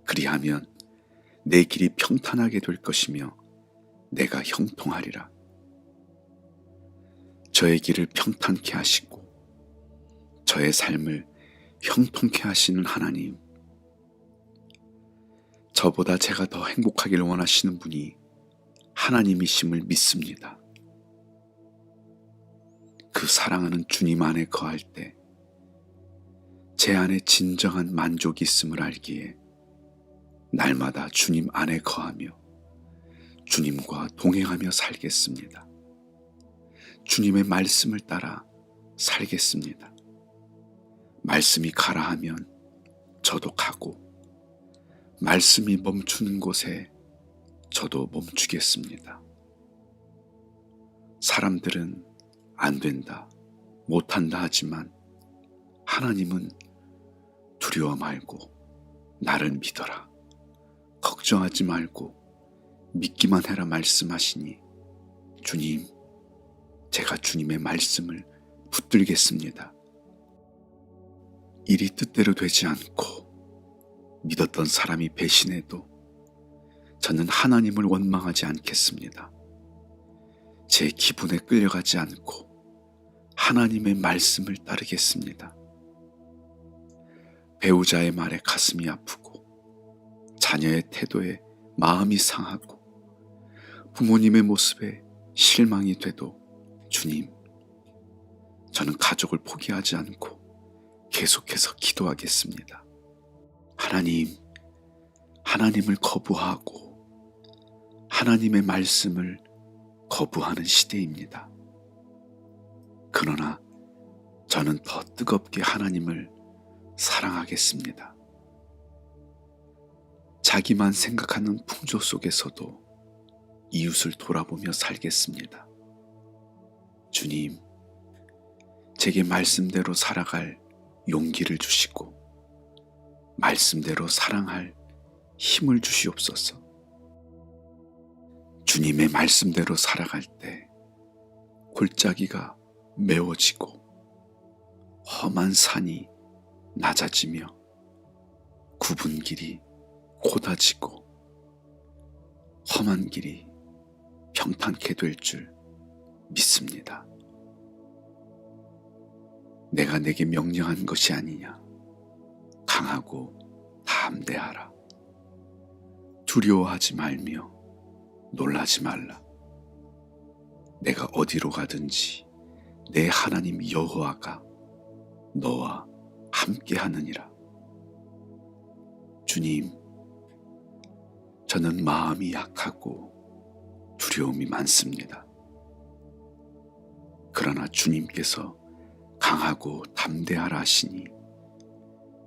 Speaker 2: 그리하면 내 길이 평탄하게 될 것이며 내가 형통하리라. 저의 길을 평탄케 하시고 저의 삶을 형통케 하시는 하나님, 저보다 제가 더 행복하기를 원하시는 분이 하나님이심을 믿습니다. 그 사랑하는 주님 안에 거할 때 제 안에 진정한 만족이 있음을 알기에 날마다 주님 안에 거하며 주님과 동행하며 살겠습니다. 주님의 말씀을 따라 살겠습니다. 말씀이 가라 하면 저도 가고 말씀이 멈추는 곳에 저도 멈추겠습니다. 사람들은 안 된다, 못한다 하지만 하나님은 두려워 말고 나를 믿어라, 걱정하지 말고 믿기만 해라 말씀하시니 주님, 제가 주님의 말씀을 붙들겠습니다. 일이 뜻대로 되지 않고 믿었던 사람이 배신해도 저는 하나님을 원망하지 않겠습니다. 제 기분에 끌려가지 않고 하나님의 말씀을 따르겠습니다. 배우자의 말에 가슴이 아프고 자녀의 태도에 마음이 상하고 부모님의 모습에 실망이 돼도 주님, 저는 가족을 포기하지 않고 계속해서 기도하겠습니다. 하나님, 하나님을 거부하고 하나님의 말씀을 거부하는 시대입니다. 그러나 저는 더 뜨겁게 하나님을 사랑하겠습니다. 자기만 생각하는 풍조 속에서도 이웃을 돌아보며 살겠습니다. 주님, 제게 말씀대로 살아갈 용기를 주시고 말씀대로 사랑할 힘을 주시옵소서. 주님의 말씀대로 살아갈 때 골짜기가 메워지고 험한 산이 낮아지며 굽은 길이 고다지고 험한 길이 평탄케 될 줄 믿습니다. 내가 내게 명령한 것이 아니냐. 강하고 담대하라. 두려워하지 말며 놀라지 말라. 내가 어디로 가든지 내 하나님 여호와가 너와 함께 하느니라. 주님, 저는 마음이 약하고 두려움이 많습니다. 그러나 주님께서 강하고 담대하라 하시니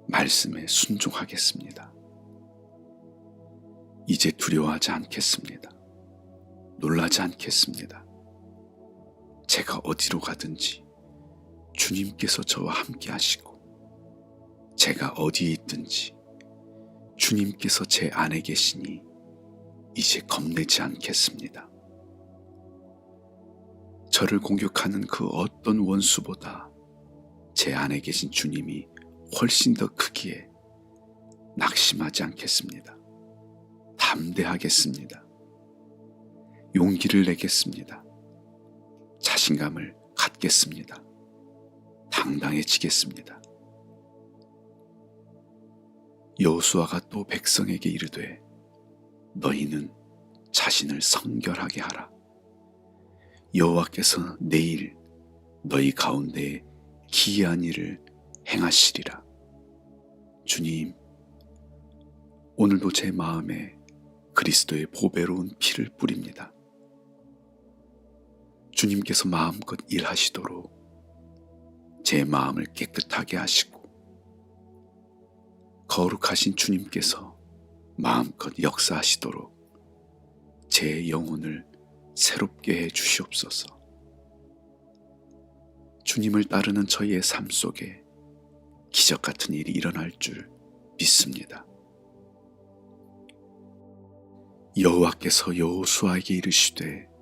Speaker 2: 말씀에 순종하겠습니다. 이제 두려워하지 않겠습니다. 놀라지 않겠습니다. 제가 어디로 가든지 주님께서 저와 함께 하시고 제가 어디에 있든지 주님께서 제 안에 계시니 이제 겁내지 않겠습니다. 저를 공격하는 그 어떤 원수보다 제 안에 계신 주님이 훨씬 더 크기에 낙심하지 않겠습니다. 담대하겠습니다. 용기를 내겠습니다. 자신감을 갖겠습니다. 당당해지겠습니다. 여호수아가 또 백성에게 이르되 너희는 자신을 성결하게 하라. 여호와께서 내일 너희 가운데에 기이한 일을 행하시리라. 주님, 오늘도 제 마음에 그리스도의 보배로운 피를 뿌립니다. 주님께서 마음껏 일하시도록 제 마음을 깨끗하게 하시고 거룩하신 주님께서 마음껏 역사하시도록 제 영혼을 새롭게 해 주시옵소서. 주님을 따르는 저희의 삶 속에 기적 같은 일이 일어날 줄 믿습니다. 여호와께서 여호수아에게 이르시되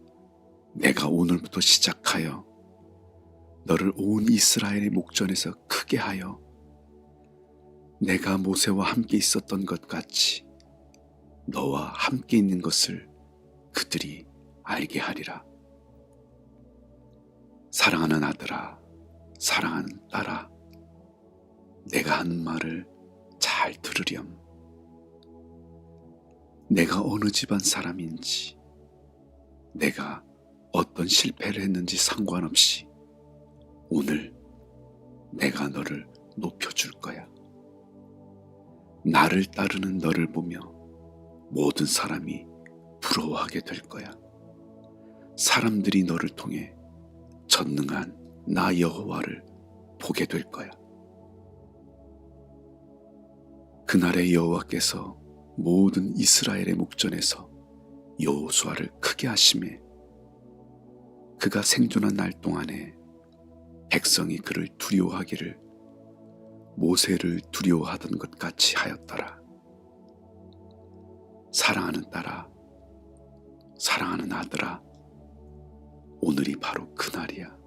Speaker 2: 내가 오늘부터 시작하여 너를 온 이스라엘의 목전에서 크게 하여 내가 모세와 함께 있었던 것 같이 너와 함께 있는 것을 그들이 알게 하리라. 사랑하는 아들아, 사랑하는 딸아, 내가 하는 말을 잘 들으렴. 내가 어느 집안 사람인지, 내가 어떤 실패를 했는지 상관없이 오늘 내가 너를 높여줄 거야. 나를 따르는 너를 보며 모든 사람이 부러워하게 될 거야. 사람들이 너를 통해 전능한 나 여호와를 보게 될 거야. 그날의 여호와께서 모든 이스라엘의 목전에서 여호수아를 크게 하심에 그가 생존한 날 동안에 백성이 그를 두려워하기를 모세를 두려워하던 것 같이 하였더라. 사랑하는 딸아, 사랑하는 아들아, 오늘이 바로 그날이야.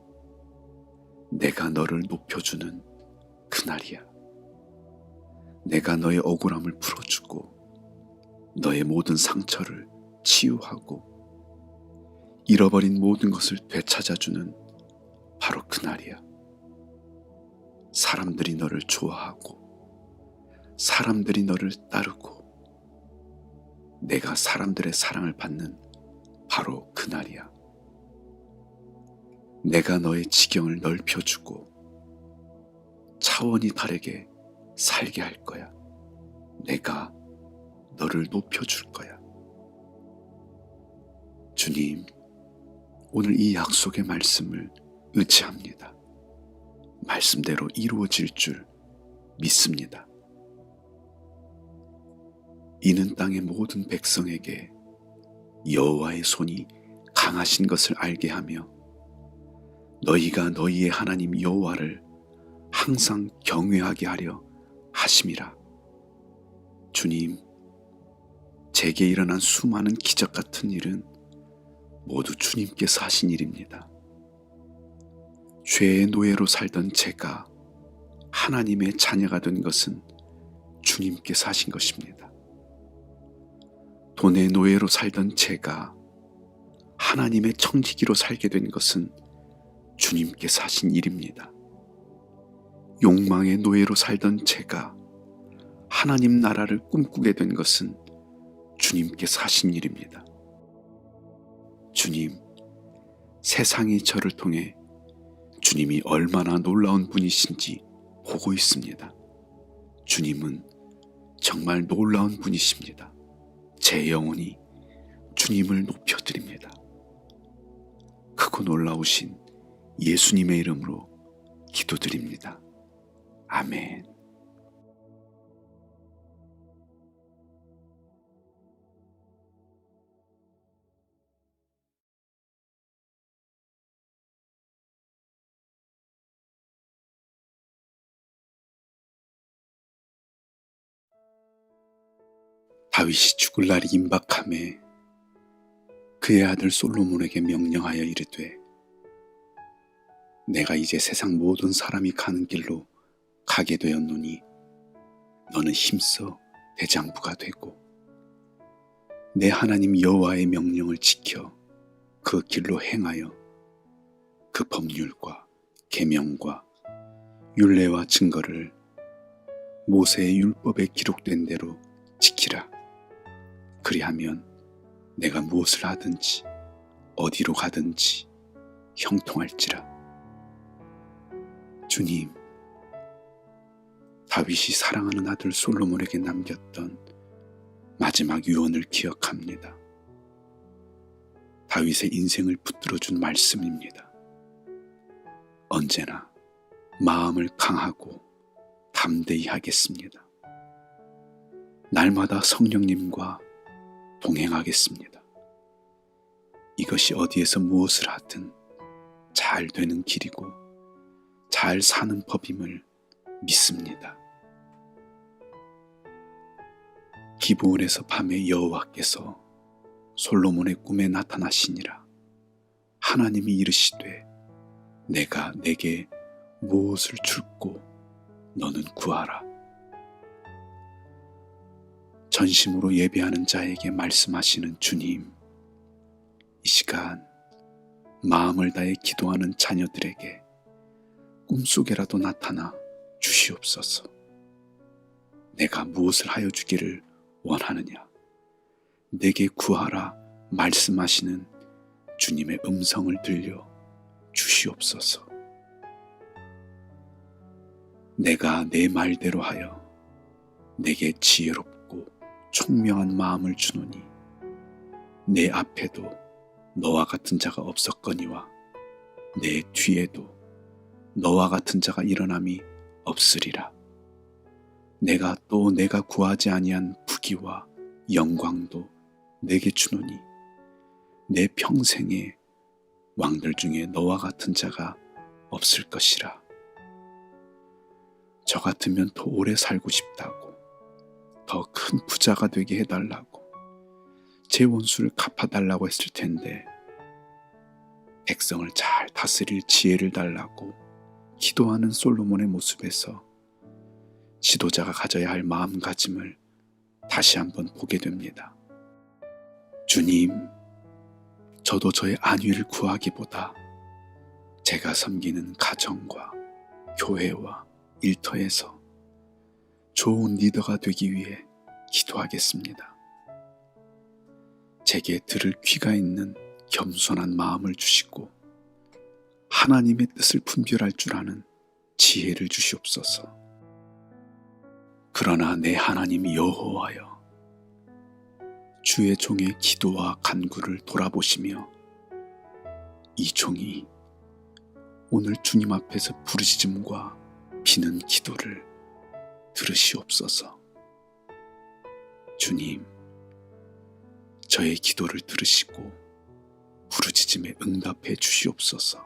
Speaker 2: 내가 너를 높여주는 그날이야. 내가 너의 억울함을 풀어주고 너의 모든 상처를 치유하고 잃어버린 모든 것을 되찾아주는 바로 그날이야. 사람들이 너를 좋아하고 사람들이 너를 따르고 내가 사람들의 사랑을 받는 바로 그날이야. 내가 너의 지경을 넓혀주고 차원이 다르게 살게 할 거야. 내가 너를 높여줄 거야. 주님, 오늘 이 약속의 말씀을 의지합니다. 말씀대로 이루어질 줄 믿습니다. 이는 땅의 모든 백성에게 여호와의 손이 강하신 것을 알게 하며 너희가 너희의 하나님 여호와를 항상 경외하게 하려 하심이라. 주님, 제게 일어난 수많은 기적 같은 일은 모두 주님께서 하신 일입니다. 죄의 노예로 살던 제가 하나님의 자녀가 된 것은 주님께서 하신 것입니다. 돈의 노예로 살던 제가 하나님의 청지기로 살게 된 것은 주님께서 하신 일입니다. 욕망의 노예로 살던 제가 하나님 나라를 꿈꾸게 된 것은 주님께서 하신 일입니다. 주님, 세상이 저를 통해 주님이 얼마나 놀라운 분이신지 보고 있습니다. 주님은 정말 놀라운 분이십니다. 제 영혼이 주님을 높여드립니다. 크고 놀라우신 예수님의 이름으로 기도드립니다. 아멘. 다윗이 죽을 날이 임박하매 그의 아들 솔로몬에게 명령하여 이르되 내가 이제 세상 모든 사람이 가는 길로 가게 되었노니 너는 힘써 대장부가 되고 내 하나님 여호와의 명령을 지켜 그 길로 행하여 그 법률과 계명과 율례와 증거를 모세의 율법에 기록된 대로 지키라. 그리하면 내가 무엇을 하든지 어디로 가든지 형통할지라. 주님, 다윗이 사랑하는 아들 솔로몬에게 남겼던 마지막 유언을 기억합니다. 다윗의 인생을 붙들어준 말씀입니다. 언제나 마음을 강하고 담대히 하겠습니다. 날마다 성령님과 동행하겠습니다. 이것이 어디에서 무엇을 하든 잘 되는 길이고 잘 사는 법임을 믿습니다. 기브온에서 밤에 여호와께서 솔로몬의 꿈에 나타나시니라. 하나님이 이르시되 내가 내게 무엇을 줄고 너는 구하라. 전심으로 예배하는 자에게 말씀하시는 주님, 이 시간 마음을 다해 기도하는 자녀들에게 꿈속에라도 나타나 주시옵소서. 내가 무엇을 하여 주기를 원하느냐? 내게 구하라 말씀하시는 주님의 음성을 들려 주시옵소서. 내가 내 말대로 하여 내게 지혜롭고 총명한 마음을 주노니 내 앞에도 너와 같은 자가 없었거니와 내 뒤에도 너와 같은 자가 일어남이 없으리라. 내가 또 내가 구하지 아니한 부귀와 영광도 내게 주노니 내 평생에 왕들 중에 너와 같은 자가 없을 것이라. 저 같으면 더 오래 살고 싶다고, 더 큰 부자가 되게 해달라고, 제 원수를 갚아달라고 했을 텐데 백성을 잘 다스릴 지혜를 달라고 기도하는 솔로몬의 모습에서 지도자가 가져야 할 마음가짐을 다시 한번 보게 됩니다. 주님, 저도 저의 안위를 구하기보다 제가 섬기는 가정과 교회와 일터에서 좋은 리더가 되기 위해 기도하겠습니다. 제게 들을 귀가 있는 겸손한 마음을 주시고 하나님의 뜻을 분별할 줄 아는 지혜를 주시옵소서. 그러나 내 하나님 여호와여, 주의 종의 기도와 간구를 돌아보시며 이 종이 오늘 주님 앞에서 부르짖음과 비는 기도를 들으시옵소서. 주님, 저의 기도를 들으시고 부르짖음에 응답해 주시옵소서.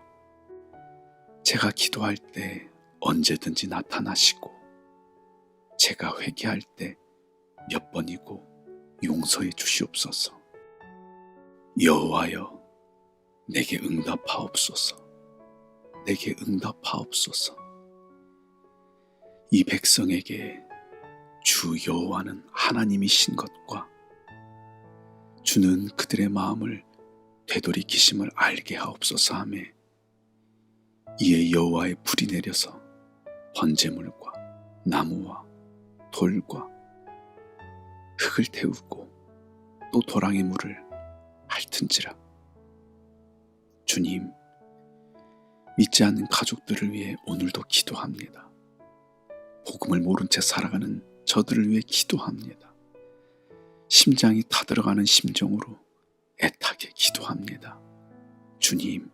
Speaker 2: 제가 기도할 때 언제든지 나타나시고 제가 회개할 때 몇 번이고 용서해 주시옵소서. 여호와여, 내게 응답하옵소서. 내게 응답하옵소서. 이 백성에게 주 여호와는 하나님이신 것과 주는 그들의 마음을 되돌이키심을 알게 하옵소서 하며 이에 여호와의 불이 내려서 번제물과 나무와 돌과 흙을 태우고 또 도랑의 물을 핥은지라. 주님, 믿지 않는 가족들을 위해 오늘도 기도합니다. 복음을 모른 채 살아가는 저들을 위해 기도합니다. 심장이 타들어가는 심정으로 애타게 기도합니다. 주님,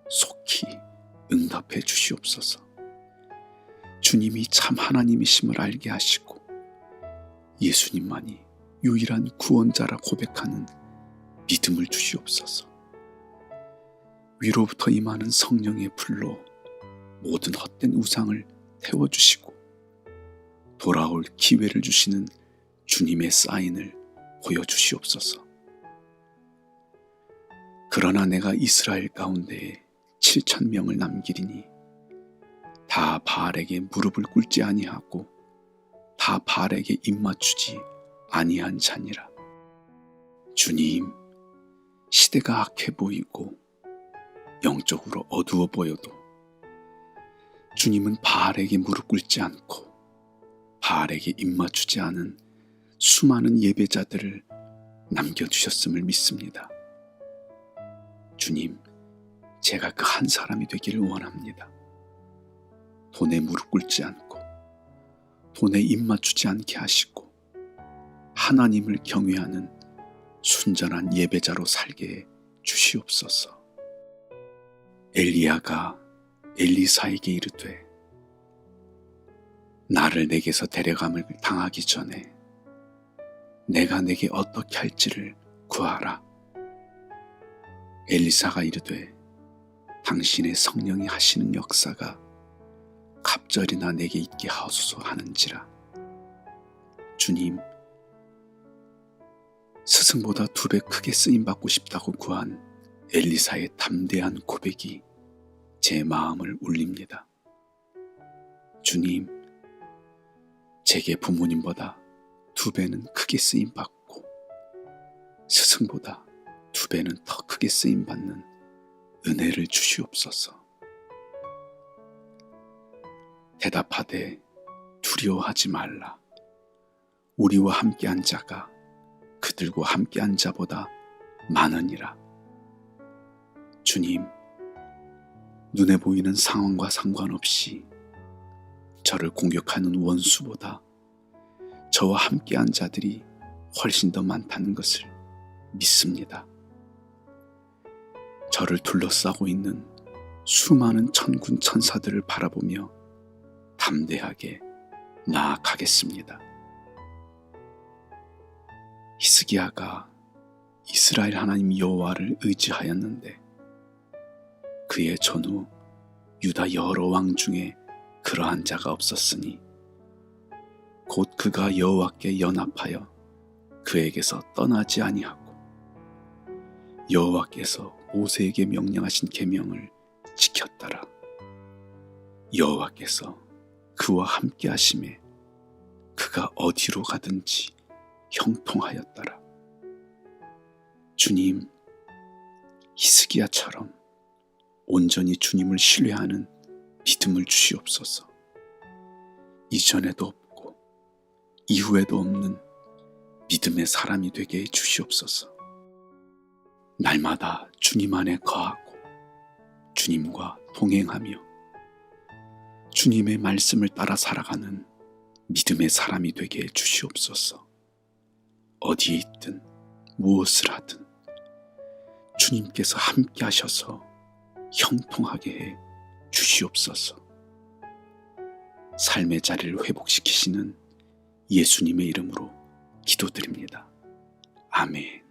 Speaker 2: 속히 응답해 주시옵소서. 주님이 참 하나님이심을 알게 하시고 예수님만이 유일한 구원자라 고백하는 믿음을 주시옵소서. 위로부터 임하는 성령의 불로 모든 헛된 우상을 태워주시고 돌아올 기회를 주시는 주님의 사인을 보여주시옵소서. 그러나 내가 이스라엘 가운데에 7,000명을 남기리니 다 바알에게 무릎을 꿇지 아니하고 다 바알에게 입맞추지 아니한 자니라. 주님, 시대가 악해 보이고 영적으로 어두워 보여도 주님은 바알에게 무릎 꿇지 않고 바알에게 입맞추지 않은 수많은 예배자들을 남겨주셨음을 믿습니다. 주님, 제가 그 한 사람이 되기를 원합니다. 돈에 무릎 꿇지 않고 돈에 입맞추지 않게 하시고 하나님을 경외하는 순전한 예배자로 살게 해 주시옵소서. 엘리야가 엘리사에게 이르되 나를 내게서 데려감을 당하기 전에 내가 내게 어떻게 할지를 구하라. 엘리사가 이르되 당신의 성령이 하시는 역사가 갑절이나 내게 있게 하소서 하는지라. 주님, 스승보다 2배 크게 쓰임받고 싶다고 구한 엘리사의 담대한 고백이 제 마음을 울립니다. 주님, 제게 부모님보다 2배는 크게 쓰임받고 스승보다 2배는 더 크게 쓰임받는 은혜를 주시옵소서. 대답하되 두려워하지 말라. 우리와 함께한 자가 그들과 함께한 자보다 많으니라. 주님, 눈에 보이는 상황과 상관없이 저를 공격하는 원수보다 저와 함께한 자들이 훨씬 더 많다는 것을 믿습니다. 저를 둘러싸고 있는 수많은 천군 천사들을 바라보며 담대하게 나아가겠습니다. 히스기야가 이스라엘 하나님 여호와를 의지하였는데 그의 전후 유다 여러 왕 중에 그러한 자가 없었으니 곧 그가 여호와께 연합하여 그에게서 떠나지 아니하고 여호와께서 모세에게 명령하신 계명을 지켰더라. 여호와께서 그와 함께 하심에 그가 어디로 가든지 형통하였더라. 주님, 히스기야처럼 온전히 주님을 신뢰하는 믿음을 주시옵소서. 이전에도 없고 이후에도 없는 믿음의 사람이 되게 해 주시옵소서. 날마다 주님 안에 거하고 주님과 동행하며 주님의 말씀을 따라 살아가는 믿음의 사람이 되게 해 주시옵소서. 어디에 있든 무엇을 하든 주님께서 함께 하셔서 형통하게 해 주시옵소서. 삶의 자리를 회복시키시는 예수님의 이름으로 기도드립니다. 아멘.